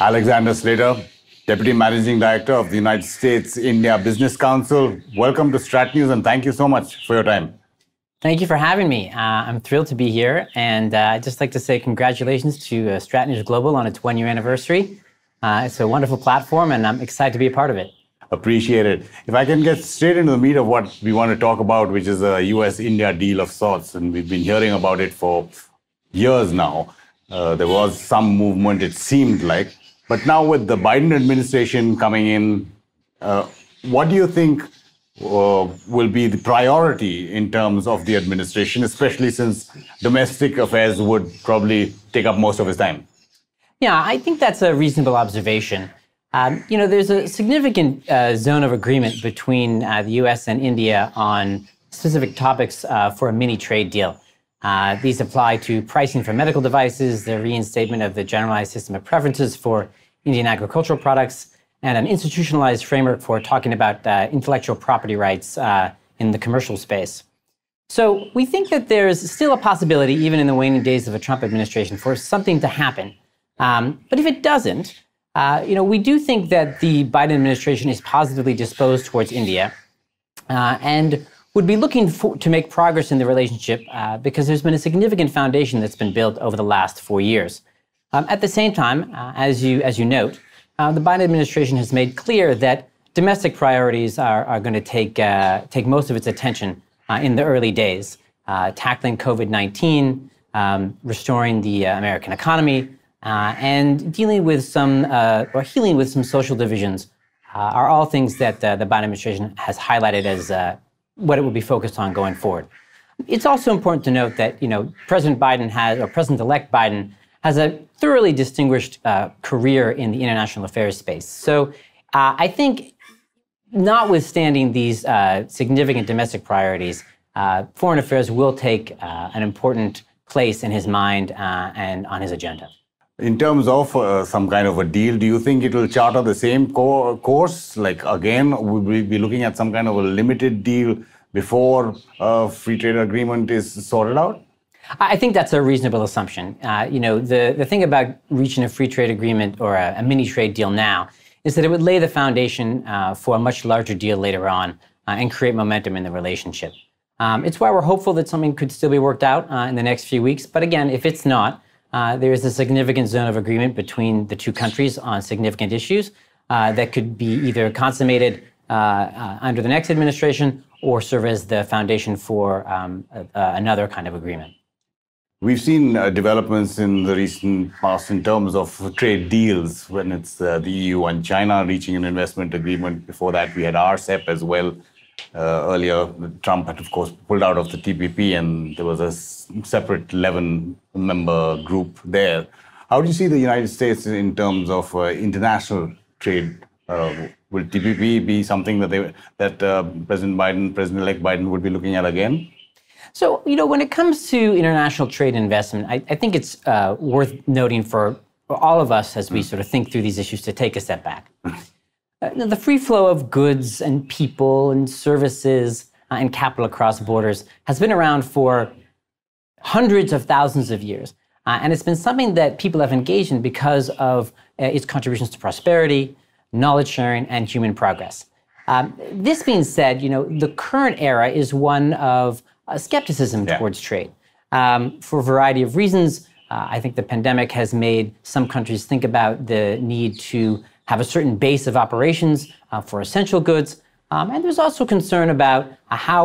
Alexander Slater, Deputy Managing Director of the United States India Business Council. Welcome to Strat News and thank you so much for your time. Thank you for having me. I'm thrilled to be here, and I'd just like to say congratulations to Strat News Global on its one-year anniversary. It's a wonderful platform, and I'm excited to be a part of it. Appreciate it. If I can get straight into the meat of what we want to talk about, which is a US-India deal of sorts, and we've been hearing about it for years now. There was some movement, it seemed like. But now with the Biden administration coming in, what do you think will be the priority in terms of the administration, especially since domestic affairs would probably take up most of his time? Yeah, I think that's a reasonable observation. There's a significant zone of agreement between the U.S. and India on specific topics for a mini trade deal. These apply to pricing for medical devices, the reinstatement of the generalized system of preferences for Indian agricultural products, and an institutionalized framework for talking about intellectual property rights in the commercial space. So we think that there's still a possibility, even in the waning days of a Trump administration, for something to happen. But if it doesn't, we do think that the Biden administration is positively disposed towards India and would be looking to make progress in the relationship because there's been a significant foundation that's been built over the last 4 years. At the same time, as you note, the Biden administration has made clear that domestic priorities are going to take most of its attention in the early days, tackling COVID-19, restoring the American economy, and dealing with or healing with some social divisions are all things that the Biden administration has highlighted as what it will be focused on going forward. It's also important to note that President-elect Biden has a thoroughly distinguished career in the international affairs space. So I think, notwithstanding these significant domestic priorities, foreign affairs will take an important place in his mind and on his agenda. In terms of some kind of a deal, do you think it will charter the same course? Like, again, will we be looking at some kind of a limited deal before a free trade agreement is sorted out? I think that's a reasonable assumption. The thing about reaching a free trade agreement or a mini trade deal now is that it would lay the foundation for a much larger deal later on and create momentum in the relationship. It's why we're hopeful that something could still be worked out in the next few weeks. But again, if it's not, there is a significant zone of agreement between the two countries on significant issues that could be either consummated under the next administration or serve as the foundation for another kind of agreement. We've seen developments in the recent past in terms of trade deals when it's the EU and China reaching an investment agreement. Before that, we had RCEP as well. Earlier, Trump had, of course, pulled out of the TPP, and there was a separate 11-member group there. How do you see the United States in terms of international trade? Will TPP be something that President-elect Biden would be looking at again? So, when it comes to international trade and investment, I think it's worth noting for all of us as we sort of think through these issues to take a step back. The free flow of goods and people and services and capital across borders has been around for hundreds of thousands of years. And it's been something that people have engaged in because of its contributions to prosperity, knowledge sharing, and human progress. This being said, the current era is one of skepticism towards trade. For a variety of reasons, I think the pandemic has made some countries think about the need to have a certain base of operations for essential goods. And there's also concern about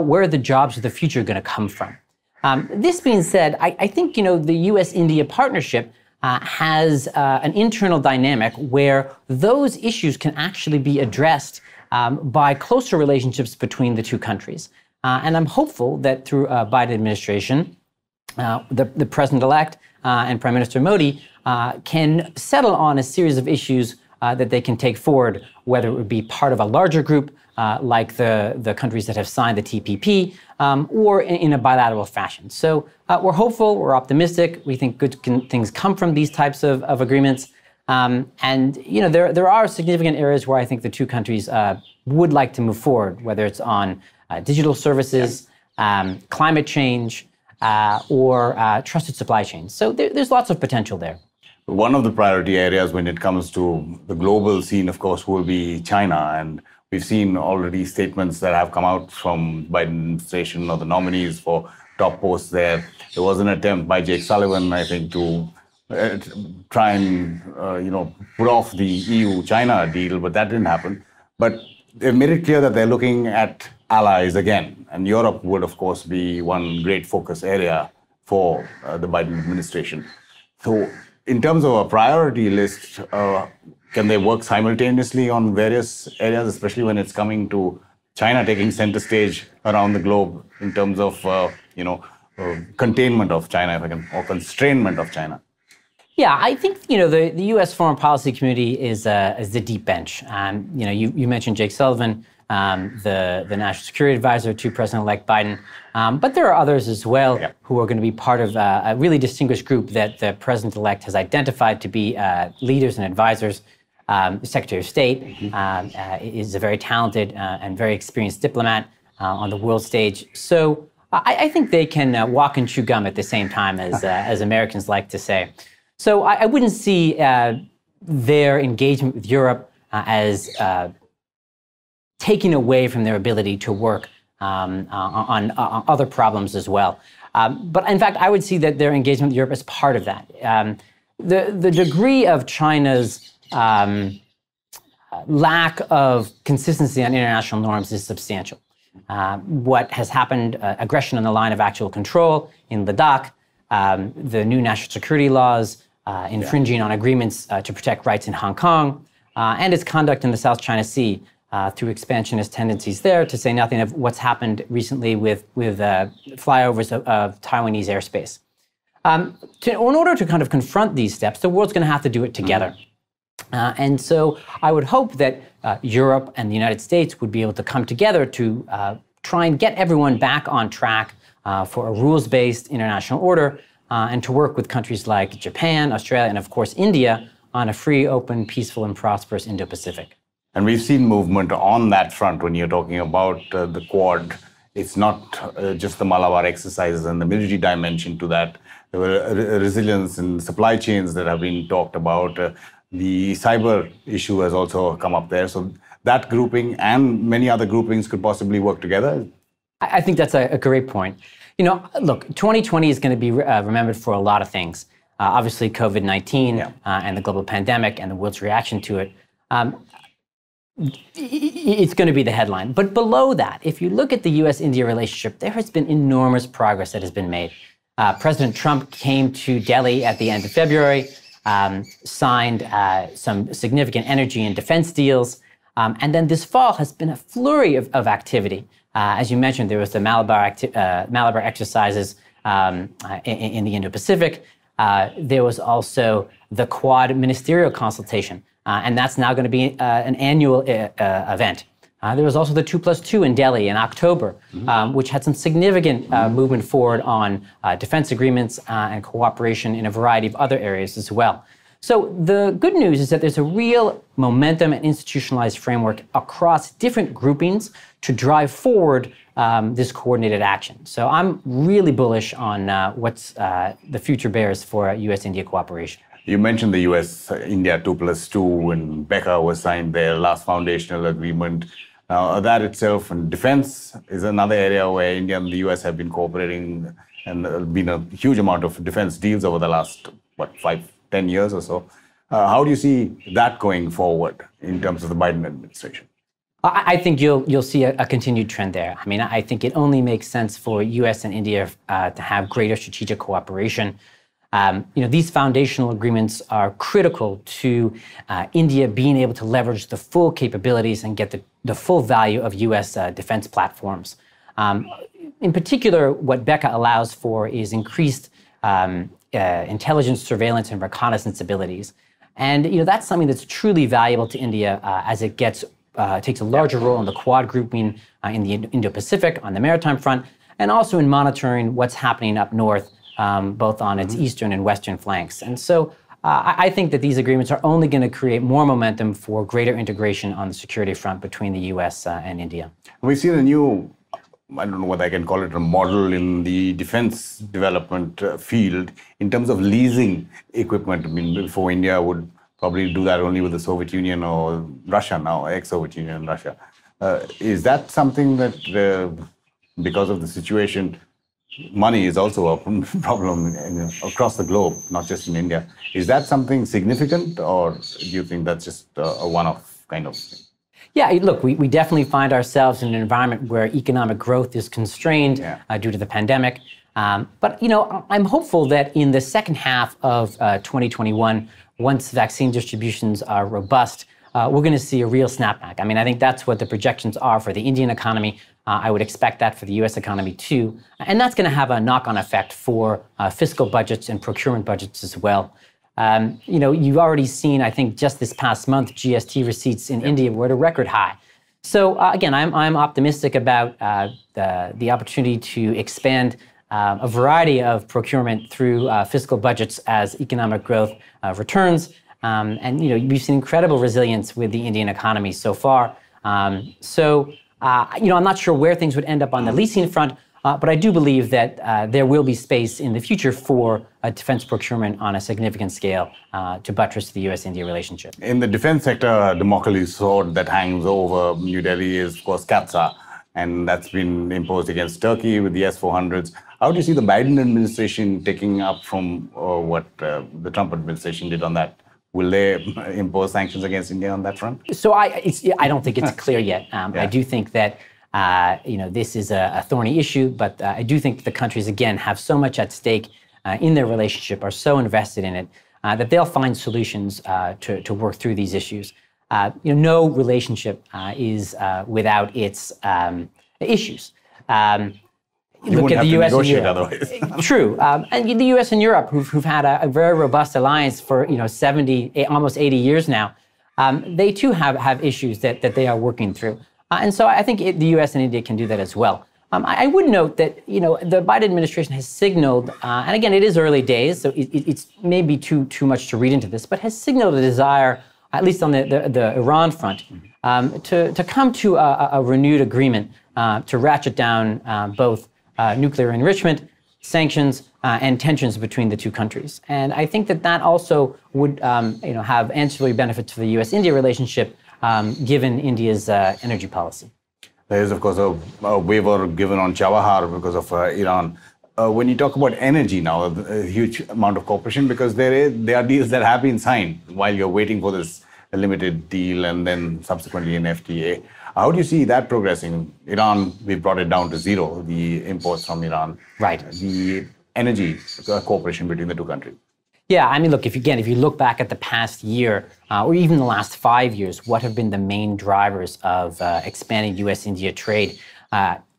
where the jobs of the future are going to come from. This being said, I think, the U.S.-India partnership has an internal dynamic where those issues can actually be addressed by closer relationships between the two countries. And I'm hopeful that through a Biden administration, the president-elect and Prime Minister Modi can settle on a series of issues that they can take forward, whether it would be part of a larger group like the countries that have signed the TPP or in a bilateral fashion. So we're hopeful, we're optimistic. We think good things come from these types of agreements. There are significant areas where I think the two countries would like to move forward, whether it's on digital services, climate change, or trusted supply chains. So there's lots of potential there. One of the priority areas when it comes to the global scene, of course, will be China. And we've seen already statements that have come out from Biden administration or the nominees for top posts there. There was an attempt by Jake Sullivan, I think, to try and put off the EU-China deal, but that didn't happen. But they've made it clear that they're looking at allies again. And Europe would, of course, be one great focus area for the Biden administration. So in terms of a priority list, can they work simultaneously on various areas, especially when it's coming to China taking center stage around the globe in terms of, containment of China, or constrainment of China? Yeah, I think the U.S. foreign policy community is the deep bench. You mentioned Jake Sullivan, the national security advisor to President-elect Biden, but there are others as well who are going to be part of a really distinguished group that the President-elect has identified to be leaders and advisors. The Secretary of State is a very talented and very experienced diplomat on the world stage. So I think they can walk and chew gum at the same time, as Americans like to say. So I wouldn't see their engagement with Europe as taking away from their ability to work on other problems as well. But in fact, I would see that their engagement with Europe as part of that. The degree of China's lack of consistency on international norms is substantial. What has happened, aggression on the line of actual control in Ladakh, the new national security laws, infringing on agreements to protect rights in Hong Kong, and its conduct in the South China Sea through expansionist tendencies there, to say nothing of what's happened recently with flyovers of Taiwanese airspace. In order to kind of confront these steps, the world's going to have to do it together. And so I would hope that Europe and the United States would be able to come together to try and get everyone back on track for a rules-based international order, and to work with countries like Japan, Australia, and of course India on a free, open, peaceful, and prosperous Indo-Pacific. And we've seen movement on that front when you're talking about the Quad. It's not just the Malabar exercises and the military dimension to that. There were resilience and supply chains that have been talked about. The cyber issue has also come up there. So that grouping and many other groupings could possibly work together. I think that's a great point. Look, 2020 is going to be remembered for a lot of things. Obviously, COVID-19 and the global pandemic and the world's reaction to it. It's going to be the headline. But below that, if you look at the U.S.-India relationship, there has been enormous progress that has been made. President Trump came to Delhi at the end of February, signed some significant energy and defense deals. And then this fall has been a flurry of activity. As you mentioned, there was the Malabar exercises in the Indo-Pacific. There was also the Quad ministerial consultation, and that's now going to be an annual event. There was also the 2+2 in Delhi in October, which had some significant movement forward on defense agreements and cooperation in a variety of other areas as well. So the good news is that there's a real momentum and institutionalized framework across different groupings to drive forward this coordinated action. So I'm really bullish on what's the future bears for U.S.-India cooperation. You mentioned the U.S.-India 2+2, and Becca was signed their last foundational agreement. Now, that itself and defense is another area where India and the U.S. have been cooperating, and there have been a huge amount of defense deals over the last, 5-10 years or so. How do you see that going forward in terms of the Biden administration? I think you'll see a continued trend there. I mean, I think it only makes sense for U.S. and India to have greater strategic cooperation. These foundational agreements are critical to India being able to leverage the full capabilities and get the full value of U.S. defense platforms. In particular, what BECA allows for is increased intelligence, surveillance, and reconnaissance abilities. And that's something that's truly valuable to India as it takes a larger role in the Quad grouping in the Indo-Pacific on the maritime front, and also in monitoring what's happening up north, both on its eastern and western flanks. And so I think that these agreements are only going to create more momentum for greater integration on the security front between the U.S. and India. We've seen a new I don't know whether I can call it a model in the defense development field in terms of leasing equipment. I mean, before India would probably do that only with the Soviet Union or Russia now, ex-Soviet Union and Russia. Is that something that, because of the situation, money is also a problem across the globe, not just in India. Is that something significant, or do you think that's just a one-off kind of thing? Yeah, look, we definitely find ourselves in an environment where economic growth is constrained due to the pandemic. But, I'm hopeful that in the second half of 2021, once vaccine distributions are robust, we're going to see a real snapback. I mean, I think that's what the projections are for the Indian economy. I would expect that for the U.S. economy too. And that's going to have a knock-on effect for fiscal budgets and procurement budgets as well. You've already seen, I think, just this past month, GST receipts in India were at a record high. So again, I'm optimistic about the opportunity to expand a variety of procurement through fiscal budgets as economic growth returns. And we've seen incredible resilience with the Indian economy so far. I'm not sure where things would end up on the leasing front, but I do believe that there will be space in the future for defense procurement on a significant scale to buttress the U.S.-India relationship. In the defense sector, Damocles sword that hangs over New Delhi is, of course, CAATSA, and that's been imposed against Turkey with the S-400s. How do you see the Biden administration taking up from what the Trump administration did on that? Will they impose sanctions against India on that front? So I don't think it's clear yet. I do think that this is a thorny issue, but I do think the countries, again, have so much at stake in their relationship, are so invested in it, that they'll find solutions to work through these issues. No relationship is without its issues. Look at the U.S. and Europe. Otherwise. True, and the U.S. and Europe, who've had a very robust alliance for 70, almost 80 years now, they too have issues that they are working through, and so I think the U.S. and India can do that as well. I would note that the Biden administration has signaled, and again, it is early days, so it's maybe too much to read into this, but has signaled a desire, at least on the Iran front, to come to a renewed agreement to ratchet down both nuclear enrichment, sanctions, and tensions between the two countries. And I think that also would have ancillary benefits for the U.S.-India relationship, given India's energy policy. There is, of course, a waiver given on Chabahar because of Iran. When you talk about energy now, a huge amount of cooperation, because there are deals that have been signed while you're waiting for this limited deal and then subsequently an FTA. How do you see that progressing? Iran, we brought it down to zero, the imports from Iran. Right. The energy cooperation between the two countries. Yeah, I mean, look, if you look back at the past year, or even the last 5 years, what have been the main drivers of expanding U.S.-India trade?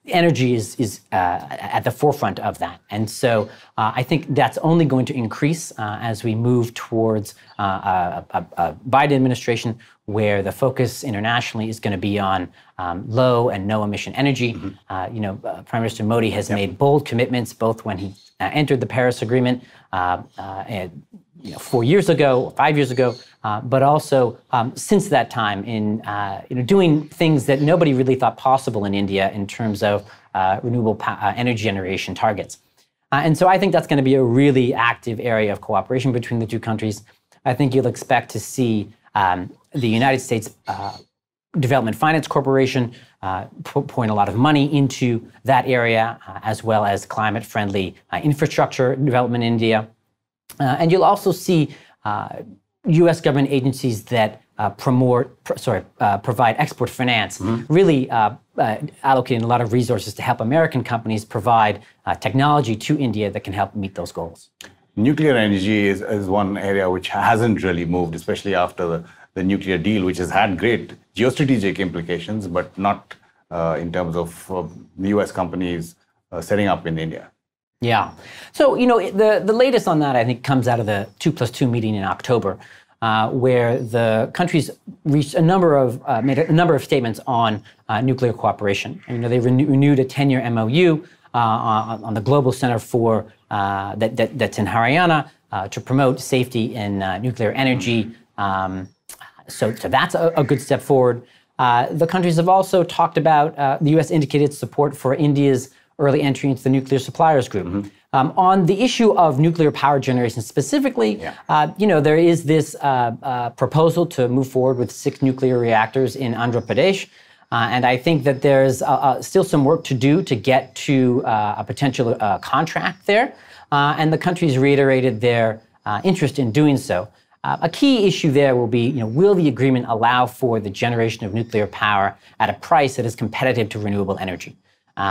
Energy is at the forefront of that. And so I think that's only going to increase as we move towards a Biden administration where the focus internationally is going to be on low and no emission energy. Mm-hmm. Prime Minister Modi has made bold commitments, both when he entered the Paris Agreement 4 years ago, 5 years ago, but also since that time in doing things that nobody really thought possible in India in terms of renewable energy generation targets. And so I think that's going to be a really active area of cooperation between the two countries. I think you'll expect to see the United States Development Finance Corporation point a lot of money into that area, as well as climate-friendly infrastructure development in India. And you'll also see U.S. government agencies that provide export finance, really allocating a lot of resources to help American companies provide technology to India that can help meet those goals. Nuclear energy is one area which hasn't really moved, especially after the nuclear deal, which has had great geostrategic implications, but not in terms of the U.S. companies setting up in India. Yeah. So, the latest on that, I think, comes out of the 2+2 meeting in October, where the countries reached made a number of statements on nuclear cooperation. And, they renewed a 10-year MOU on the Global Center for that's in Haryana to promote safety in nuclear energy. So that's a good step forward. The countries have also talked about, the U.S. indicated support for India's early entry into the nuclear suppliers group. On the issue of nuclear power generation specifically, there is this proposal to move forward with 6 nuclear reactors in Andhra Pradesh. And I think that there's still some work to do to get to a potential contract there. And the countries reiterated their interest in doing so. A key issue there will be, will the agreement allow for the generation of nuclear power at a price that is competitive to renewable energy,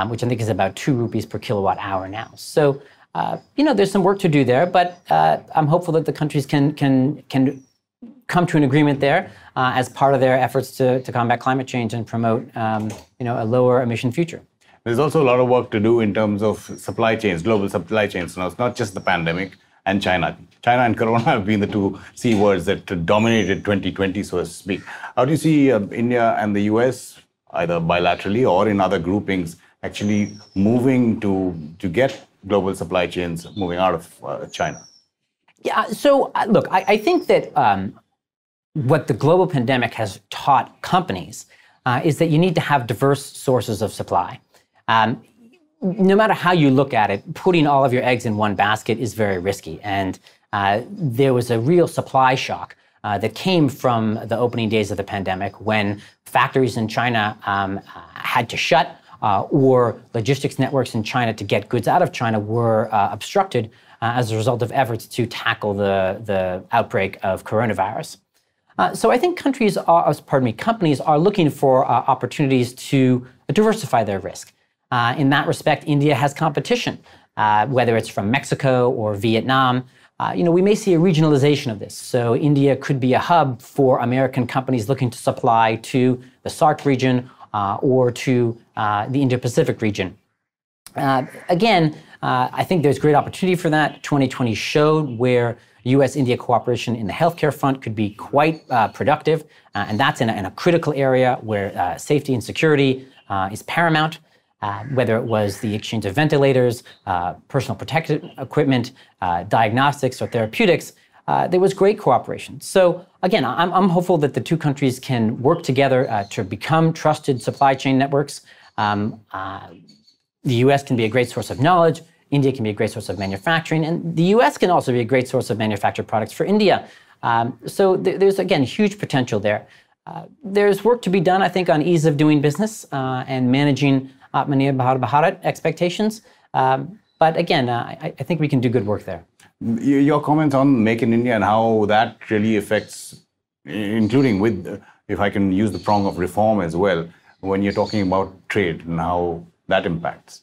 which I think is about 2 rupees per kilowatt hour now. So, there's some work to do there, but I'm hopeful that the countries can come to an agreement there as part of their efforts to combat climate change and promote, a lower emission future. There's also a lot of work to do in terms of supply chains, global supply chains. Now, it's not just the pandemic and China. China and Corona have been the 2 C words that dominated 2020, so to speak. How do you see India and the US, either bilaterally or in other groupings, actually moving to get global supply chains moving out of China? Yeah, so look, I think that what the global pandemic has taught companies is that you need to have diverse sources of supply. No matter how you look at it, putting all of your eggs in one basket is very risky. And there was a real supply shock that came from the opening days of the pandemic when factories in China had to shut or logistics networks in China to get goods out of China were obstructed as a result of efforts to tackle the outbreak of coronavirus. So I think companies are looking for opportunities to diversify their risk. In that respect, India has competition, whether it's from Mexico or Vietnam. We may see a regionalization of this. So India could be a hub for American companies looking to supply to the SAARC region or to the Indo-Pacific region. Again, I think there's great opportunity for that. 2020 showed where U.S. India cooperation in the healthcare front could be quite productive, and that's in a critical area where safety and security is paramount. Whether it was the exchange of ventilators, personal protective equipment, diagnostics, or therapeutics, there was great cooperation. So again, I'm hopeful that the 2 countries can work together to become trusted supply chain networks. The U.S. can be a great source of knowledge. India can be a great source of manufacturing. And the U.S. can also be a great source of manufactured products for India. So there's, again, huge potential there. There's work to be done, I think, on ease of doing business and managing Atmanirbhar Bharat expectations. But again, I think we can do good work there. Your comments on Make in India and how that really affects, including with, if I can use the prong of reform as well, when you're talking about trade and how that impacts.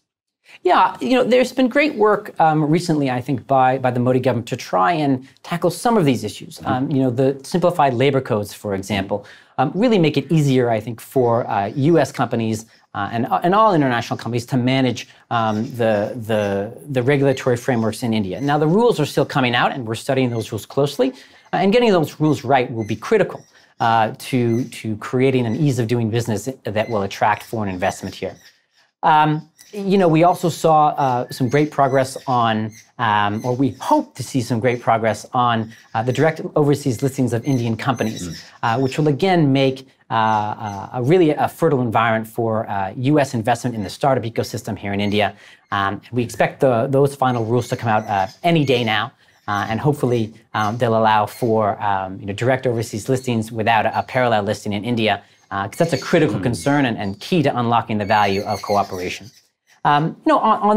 Yeah, there's been great work recently, I think, by the Modi government to try and tackle some of these issues. The simplified labor codes, for example, really make it easier, I think, for U.S. companies and all international companies to manage the regulatory frameworks in India. Now, the rules are still coming out, and we're studying those rules closely. And getting those rules right will be critical to creating an ease of doing business that will attract foreign investment here. We also saw some great progress on, or we hope to see some great progress on the direct overseas listings of Indian companies, which will again make really a fertile environment for U.S. investment in the startup ecosystem here in India. We expect those final rules to come out any day now, and hopefully they'll allow for direct overseas listings without a parallel listing in India, because that's a critical concern and key to unlocking the value of cooperation. On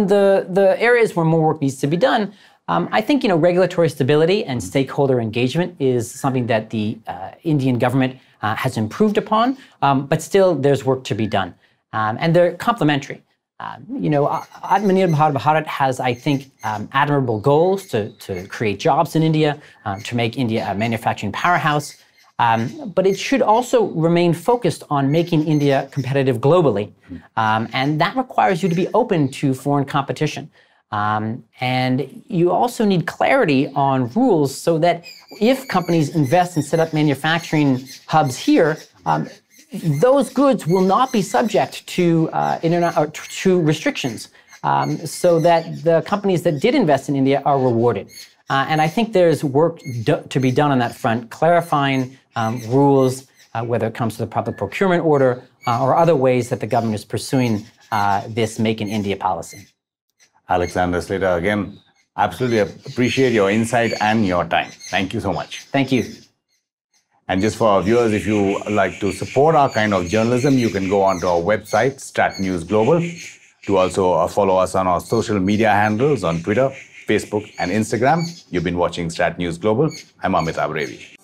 the areas where more work needs to be done, I think regulatory stability and stakeholder engagement is something that the Indian government has improved upon, but still there's work to be done, and they're complementary. Atmanirbhar Bharat has, I think, admirable goals to create jobs in India, to make India a manufacturing powerhouse. But it should also remain focused on making India competitive globally. And that requires you to be open to foreign competition. And you also need clarity on rules so that if companies invest and set up manufacturing hubs here, those goods will not be subject to restrictions, so that the companies that did invest in India are rewarded. And I think there's work to be done on that front, clarifying rules, whether it comes to the public procurement order or other ways that the government is pursuing this Make in India policy. Alexander Slater, again, absolutely appreciate your insight and your time. Thank you so much. Thank you. And just for our viewers, if you like to support our kind of journalism, you can go onto our website, Strat News Global, to also follow us on our social media handles on Twitter, Facebook, and Instagram. You've been watching Strat News Global. I'm Amit Abrevi.